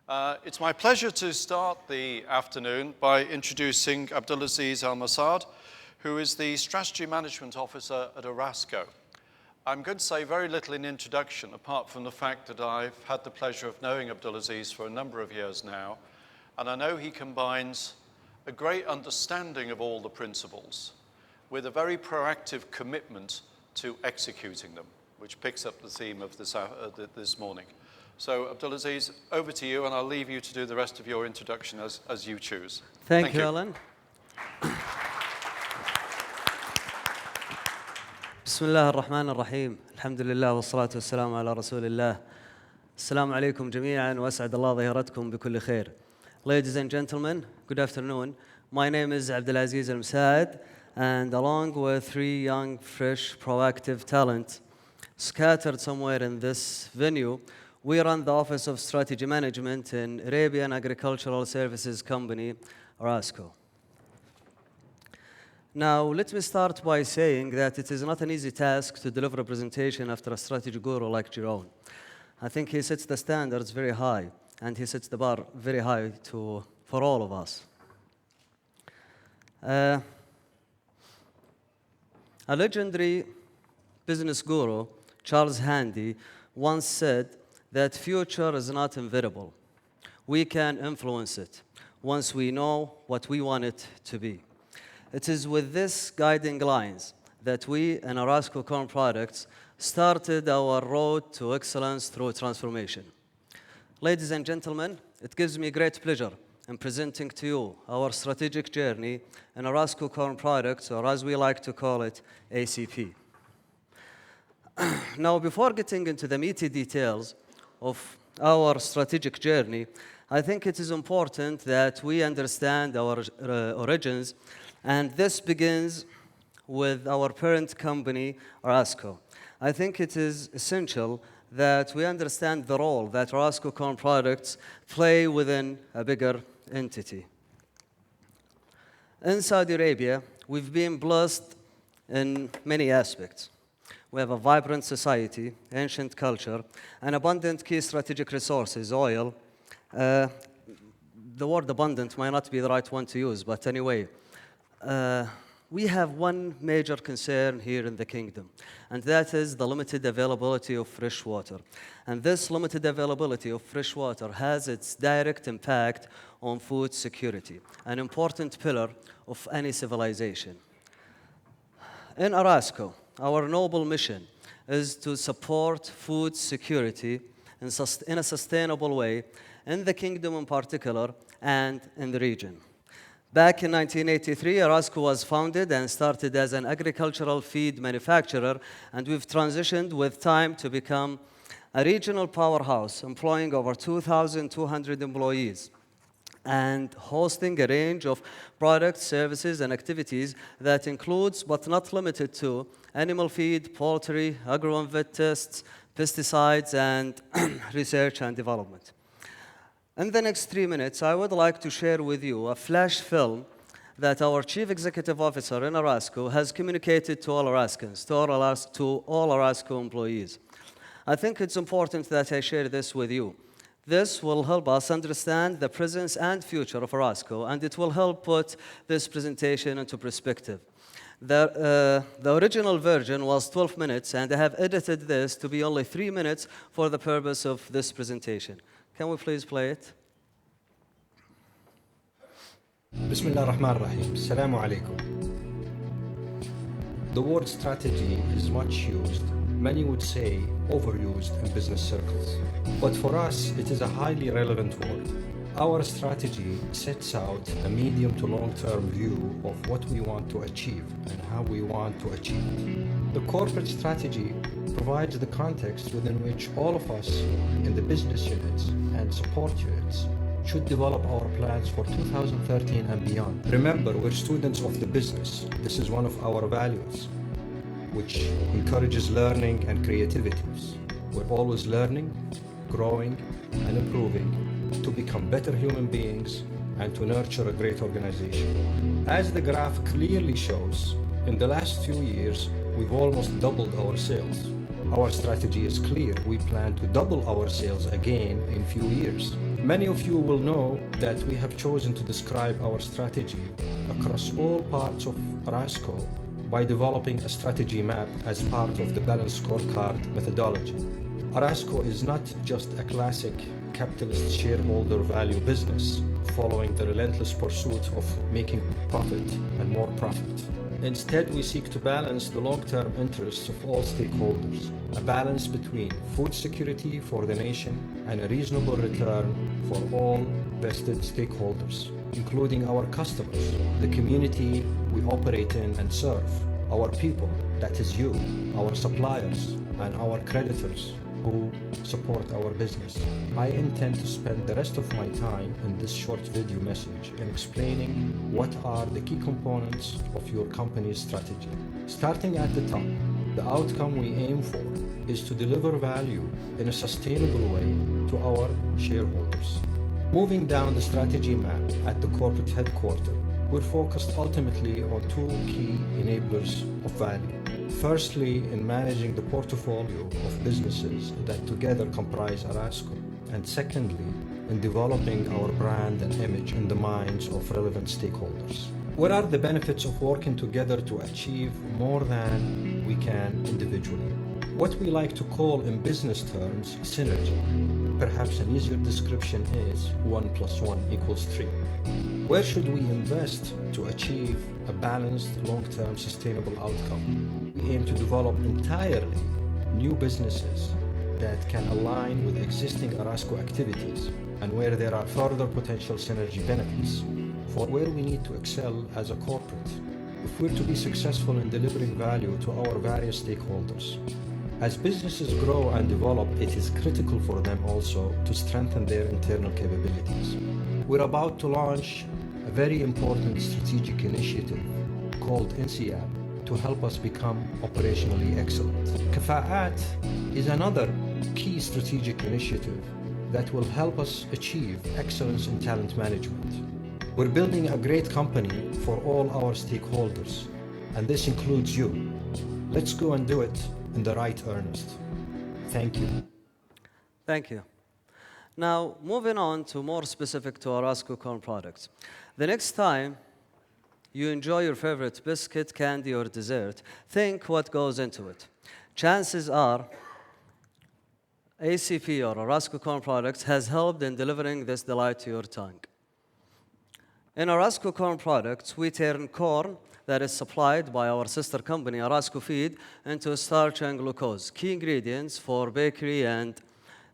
It's my pleasure to start the afternoon by introducing Abdulaziz Almosaad, who is the Strategy Management Officer at Orasco. I'm going to say very little in introduction, apart from the fact that I've had the pleasure of knowing Abdulaziz for a number of years now, and I know he combines a great understanding of all the principles with a very proactive commitment to executing them, which picks up the theme of this morning. So, Abdulaziz, over to you, and I'll leave you to do the rest of your introduction as you choose. Thank you, Alan. بسم الله الرحمن الرحيم الحمد لله والصلاة والسلام على رسول الله السلام عليكم جميعا وأسعد الله ظهيرتكم بكل خير. Ladies and gentlemen, good afternoon. My name is Abdulaziz Almosaad, and along with three young, fresh, proactive talent scattered somewhere in this venue, we run the Office of Strategy Management in Arabian Agricultural Services Company, Orasco. Now, let me start by saying that it is not an easy task to deliver a presentation after a strategy guru like Jerome. I think he sets the standards very high, and he sets the bar very high for all of us. A legendary business guru, Charles Handy, once said that future is not inevitable. We can influence it once we know what we want it to be. It is with these guiding lines that we in Orasco Corn Products started our road to excellence through transformation. Ladies and gentlemen, it gives me great pleasure in presenting to you our strategic journey in Orasco Corn Products, or as we like to call it, ACP. Now, before getting into the meaty details of our strategic journey, I think it is important that we understand our origins, and this begins with our parent company, Orasco. I think it is essential that we understand the role that Orasco Corn Products play within a bigger entity. In Saudi Arabia, we've been blessed in many aspects. We have a vibrant society, ancient culture, and abundant key strategic resources, oil. The word abundant might not be the right one to use, but anyway, we have one major concern here in the kingdom, and that is the limited availability of fresh water. And this limited availability of fresh water has its direct impact on food security, an important pillar of any civilization. In Orasco, our noble mission is to support food security in a sustainable way in the kingdom in particular and in the region. Back in 1983, Orasco was founded and started as an agricultural feed manufacturer, and we've transitioned with time to become a regional powerhouse employing over 2,200 employees and hosting a range of products, services, and activities that includes, but not limited to, animal feed, poultry, agro and vet tests, pesticides, and research and development. In the next 3 minutes, I would like to share with you a flash film that our Chief Executive Officer in Orasco has communicated to all Orascans, to all Orasco employees. I think it's important that I share this with you. This will help us understand the presence and future of Orasco, and it will help put this presentation into perspective. The original version was 12 minutes, and I have edited this to be only 3 minutes for the purpose of this presentation. Can we please play it? بسم الله الرحمن الرحيم. السلام عليكم. The word strategy is much used. Many would say overused in business circles. But for us, it is a highly relevant word. Our strategy sets out a medium to long-term view of what we want to achieve and how we want to achieve it. The corporate strategy provides the context within which all of us in the business units and support units should develop our plans for 2013 and beyond. Remember, we're students of the business. This is one of our values, which encourages learning and creativity. We're always learning, growing, and improving to become better human beings and to nurture a great organization. As the graph clearly shows, in the last few years, we've almost doubled our sales. Our strategy is clear. We plan to double our sales again in few years. Many of you will know that we have chosen to describe our strategy across all parts of Arasco by developing a strategy map as part of the balanced scorecard methodology. Arasco is not just a classic capitalist shareholder value business following the relentless pursuit of making profit and more profit. Instead, we seek to balance the long-term interests of all stakeholders, a balance between food security for the nation and a reasonable return for all vested stakeholders, including our customers, the community we operate in and serve, our people, that is you, our suppliers, and our creditors who support our business. I intend to spend the rest of my time in this short video message in explaining what are the key components of your company's strategy. Starting at the top, the outcome we aim for is to deliver value in a sustainable way to our shareholders. Moving down the strategy map at the corporate headquarters, we're focused ultimately on two key enablers of value. Firstly, in managing the portfolio of businesses that together comprise Arasco, and secondly, in developing our brand and image in the minds of relevant stakeholders. What are the benefits of working together to achieve more than we can individually? What we like to call in business terms synergy. Perhaps an easier description is 1 + 1 = 3. Where should we invest to achieve a balanced, long-term, sustainable outcome? We aim to develop entirely new businesses that can align with existing Arasco activities and where there are further potential synergy benefits, for where we need to excel as a corporate if we're to be successful in delivering value to our various stakeholders. As businesses grow and develop, it is critical for them also to strengthen their internal capabilities. We're about to launch a very important strategic initiative called NCAP to help us become operationally excellent. Kafa'at is another key strategic initiative that will help us achieve excellence in talent management. We're building a great company for all our stakeholders, and this includes you. Let's go and do it in the right earnest. Thank you. Thank you. Now, moving on to more specific to Arasco corn products. The next time you enjoy your favorite biscuit, candy, or dessert, think what goes into it. Chances are ACP or Arasco corn products has helped in delivering this delight to your tongue. In Arasco corn products, we turn corn that is supplied by our sister company, Arasco Feed, into starch and glucose, key ingredients for bakery and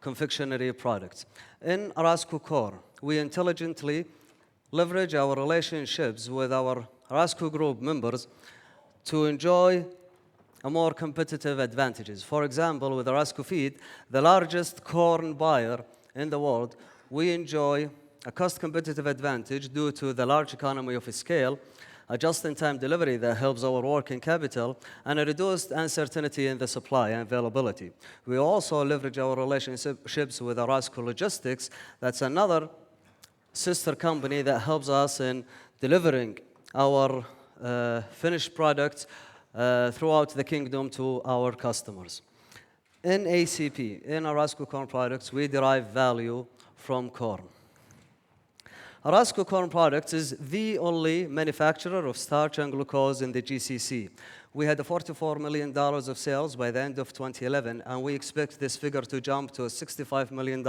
confectionery products. In Arasco corn, we intelligently leverage our relationships with our Arasco Group members to enjoy a more competitive advantages. For example, with Arasco Feed, the largest corn buyer in the world, we enjoy a cost-competitive advantage due to the large economy of scale, a just-in-time delivery that helps our working capital, and a reduced uncertainty in the supply and availability. We also leverage our relationships with Arasco Logistics. That's another sister company that helps us in delivering our finished products throughout the kingdom to our customers. In ACP, in Arasco corn products, we derive value from corn. Arasco corn products is the only manufacturer of starch and glucose in the GCC. We had $44 million of sales by the end of 2011, and we expect this figure to jump to $65 million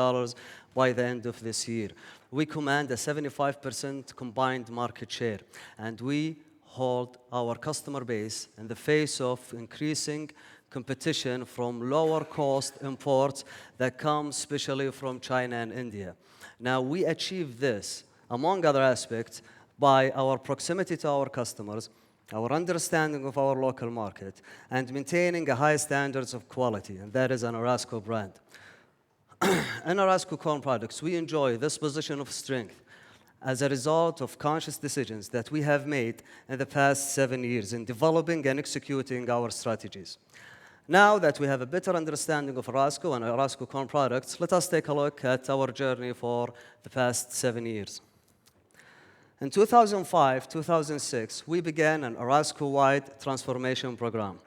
by the end of this year. We command a 75% combined market share, and we hold our customer base in the face of increasing competition from lower cost imports that come especially from China and India. Now, we achieve this, among other aspects, by our proximity to our customers, our understanding of our local market, and maintaining a high standards of quality, and that is an Arasco brand. In Arasco corn products, we enjoy this position of strength as a result of conscious decisions that we have made in the past 7 years in developing and executing our strategies. Now that we have a better understanding of Arasco and Arasco corn products, let us take a look at our journey for the past 7 years. In 2005-2006, we began an Arasco-wide transformation program.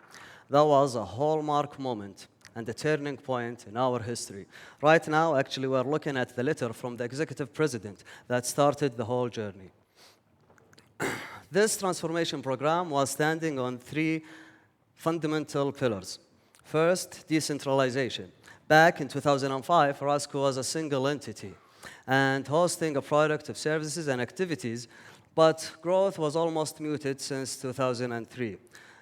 That was a hallmark moment and a turning point in our history. Right now, actually, we're looking at the letter from the executive president that started the whole journey. This transformation program was standing on three fundamental pillars. First, decentralization. Back in 2005, Rasco was a single entity and hosting a product of services and activities, but growth was almost muted since 2003.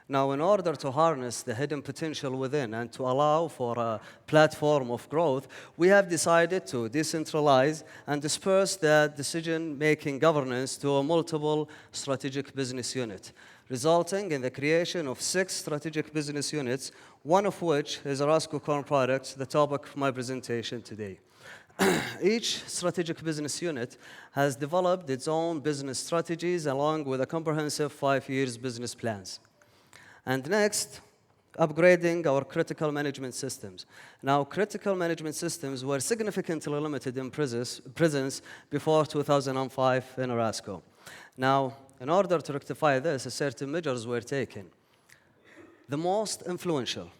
Now, in order to harness the hidden potential within and to allow for a platform of growth, we have decided to decentralize and disperse the decision-making governance to a multiple strategic business unit, resulting in the creation of 6 strategic business units, one of which is Rasco Corn Products, the topic of my presentation today. Each strategic business unit has developed its own business strategies along with a comprehensive 5-year business plans. And next, upgrading our critical management systems. Now, critical management systems were significantly limited in presence before 2005 in Rasco. Now, in order to rectify this, certain measures were taken. The most influential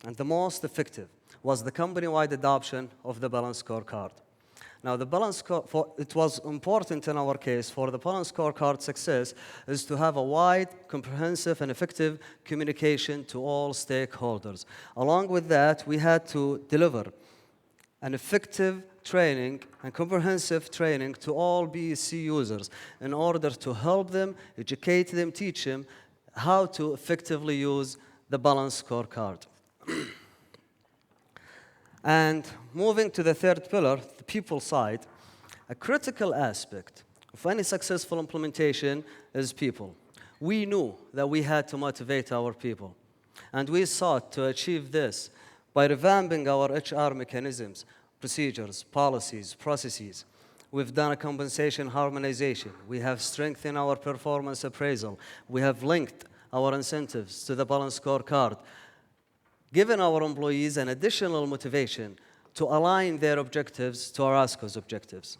and the most effective was the company-wide adoption of the balanced scorecard. Now, it was important in our case for the balanced scorecard success is to have a wide, comprehensive, and effective communication to all stakeholders. Along with that, we had to deliver an effective training and comprehensive training to all BEC users in order to help them, educate them, teach them how to effectively use the balanced scorecard. And moving to the third pillar, the people side, a critical aspect of any successful implementation is people. We knew that we had to motivate our people, and we sought to achieve this by revamping our HR mechanisms, procedures, policies, processes. We've done a compensation harmonization. We have strengthened our performance appraisal. We have linked our incentives to the balanced scorecard, giving our employees an additional motivation to align their objectives to Rasco's objectives.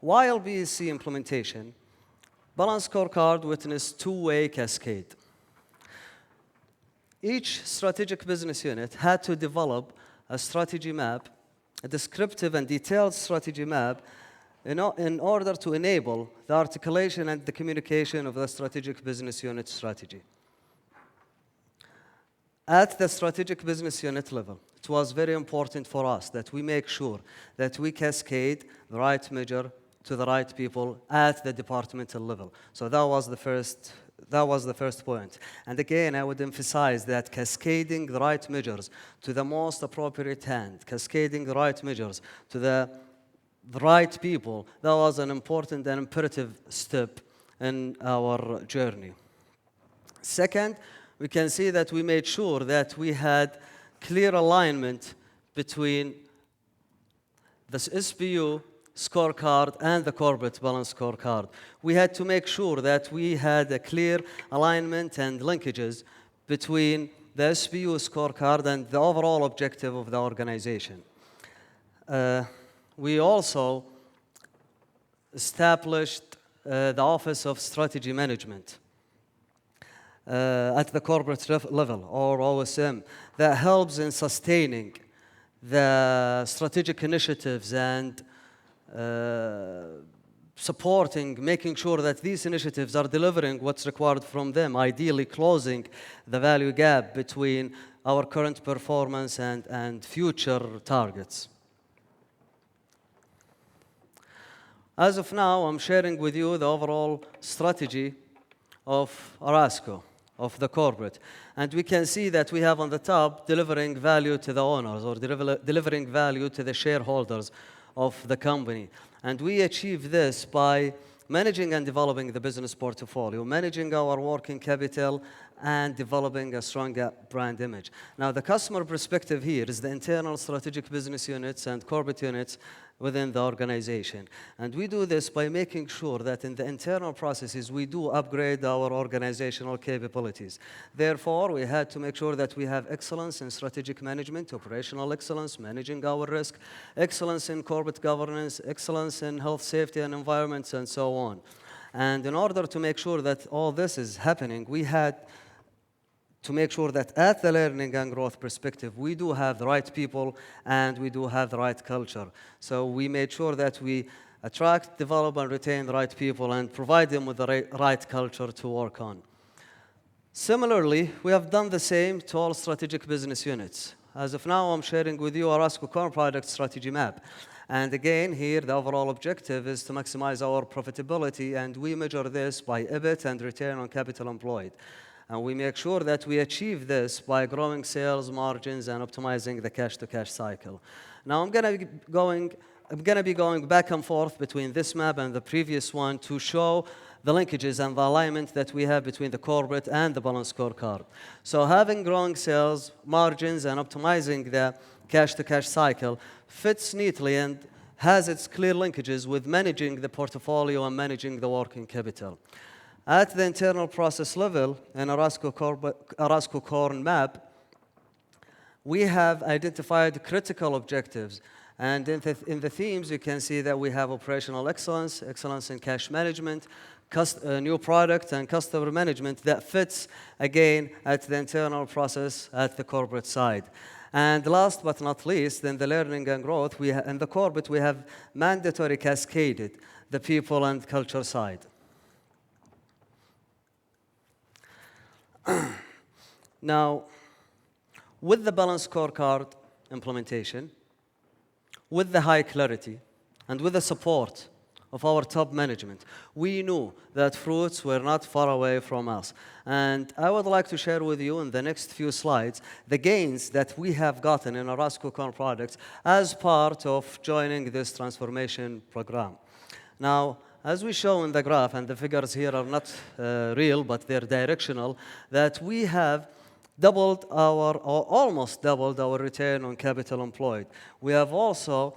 While BEC implementation, balanced scorecard witnessed two-way cascade. Each strategic business unit had to develop a strategy map, a descriptive and detailed strategy map in order to enable the articulation and the communication of the strategic business unit strategy. At the strategic business unit level, it was very important for us that we make sure that we cascade the right measure to the right people at the departmental level. So that was the first point. And again, I would emphasize that cascading the right measures to the most appropriate hand, cascading the right measures to the right people, that was an important and imperative step in our journey. Second, we can see that we made sure that we had clear alignment between the SBU scorecard and the corporate balance scorecard. We had to make sure that we had a clear alignment and linkages between the SBU scorecard and the overall objective of the organization. We also established the Office of Strategy Management at the corporate level, or OSM, that helps in sustaining the strategic initiatives and supporting, making sure that these initiatives are delivering what's required from them, ideally closing the value gap between our current performance and future targets. As of now, I'm sharing with you the overall strategy of Rasco, of the corporate. And we can see that we have on the top delivering value to the owners or delivering value to the shareholders of the company. And we achieve this by managing and developing the business portfolio, managing our working capital, and developing a strong brand image. Now, the customer perspective here is the internal strategic business units and corporate units within the organization. And we do this by making sure that in the internal processes, we do upgrade our organizational capabilities. Therefore, we had to make sure that we have excellence in strategic management, operational excellence, managing our risk, excellence in corporate governance, excellence in health, safety, and environment, and so on. And in order to make sure that all this is happening, we had to make sure that at the learning and growth perspective, we do have the right people and we do have the right culture. So we made sure that we attract, develop, and retain the right people and provide them with the right culture to work on. Similarly, we have done the same to all strategic business units. As of now, I'm sharing with you our Arasco Core Product Strategy Map. And again, here, the overall objective is to maximize our profitability, and we measure this by EBIT and return on capital employed. And we make sure that we achieve this by growing sales margins and optimizing the cash-to-cash cycle. Now, I'm going to be going back and forth between this map and the previous one to show the linkages and the alignment that we have between the corporate and the balanced scorecard. So having growing sales margins and optimizing the cash-to-cash cycle fits neatly and has its clear linkages with managing the portfolio and managing the working capital. At the internal process level in Arasco Core Map, we have identified critical objectives. And in the themes, you can see that we have operational excellence, excellence in cash management, new product and customer management that fits, again, at the internal process at the corporate side. And last but not least, in the learning and growth, in the corporate, we have mandatory cascaded, the people and culture side. Now, with the balanced scorecard implementation, with the high clarity, and with the support of our top management, we knew that fruits were not far away from us. And I would like to share with you in the next few slides the gains that we have gotten in Arasco Core products as part of joining this transformation program. Now, as we show in the graph, and the figures here are not real, but they're directional, that we have doubled or almost doubled our return on capital employed. We have also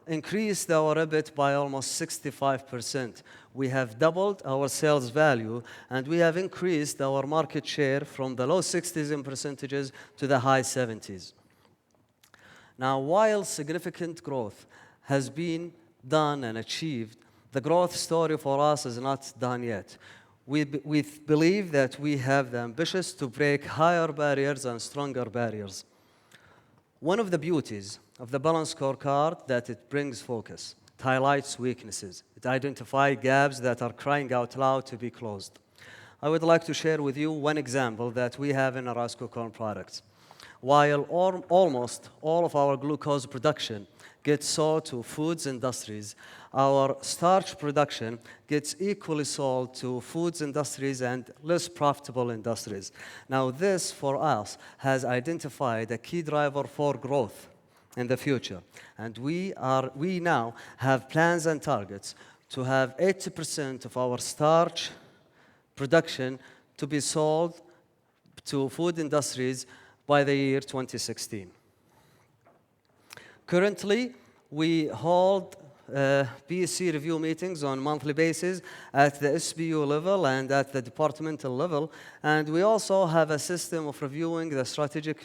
increased our EBIT by almost 65%. We have doubled our sales value, and we have increased our market share from the low 60s in percentages to the high 70s. Now, while significant growth has been done and achieved, the growth story for us is not done yet. We believe that we have the ambition to break higher barriers and stronger barriers. One of the beauties of the balanced scorecard that it brings focus. It highlights weaknesses. It identifies gaps that are crying out loud to be closed. I would like to share with you one example that we have in Arasco Core products. While almost all of our glucose production gets sold to foods industries, our starch production gets equally sold to foods industries and less profitable industries. Now, this, for us, has identified a key driver for growth in the future. And we now have plans and targets to have 80% of our starch production to be sold to food industries by the year 2016. Currently, we hold BSC review meetings on a monthly basis at the SBU level and at the departmental level. And we also have a system of reviewing the strategic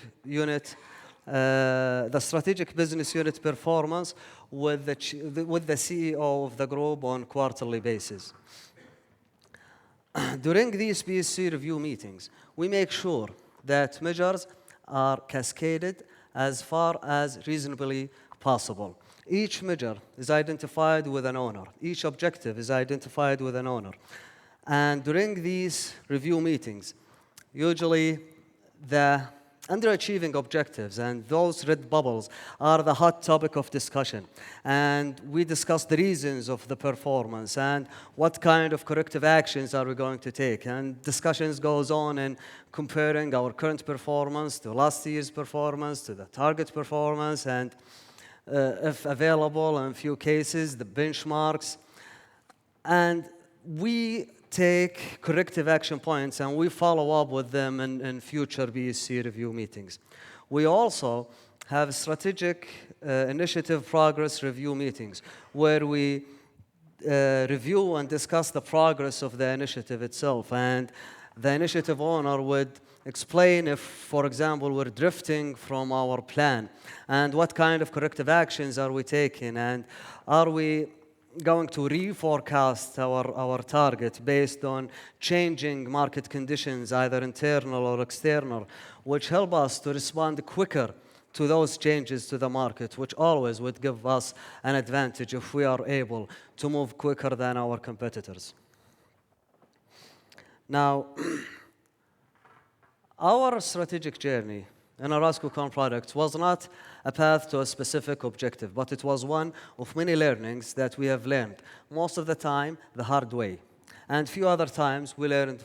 business unit performance with the CEO of the group on quarterly basis. During these BSC review meetings, we make sure that measures are cascaded as far as reasonably possible. Each measure is identified with an owner. Each objective is identified with an owner. And during these review meetings, usually the underachieving objectives and those red bubbles are the hot topic of discussion. And we discuss the reasons of the performance and what kind of corrective actions are we going to take. And discussions goes on in comparing our current performance to last year's performance, to the target performance, and if available, in few cases, the benchmarks. And we take corrective action points and we follow up with them in future BSC review meetings. We also have strategic initiative progress review meetings where we review and discuss the progress of the initiative itself. And the initiative owner would explain if, for example, we're drifting from our plan and what kind of corrective actions are we taking, and are we going to reforecast our target based on changing market conditions, either internal or external, which help us to respond quicker to those changes to the market, which always would give us an advantage if we are able to move quicker than our competitors. Now, our strategic journey in Arasco Corn Products was not a path to a specific objective, but it was one of many learnings that we have learned, most of the time the hard way. And few other times we learned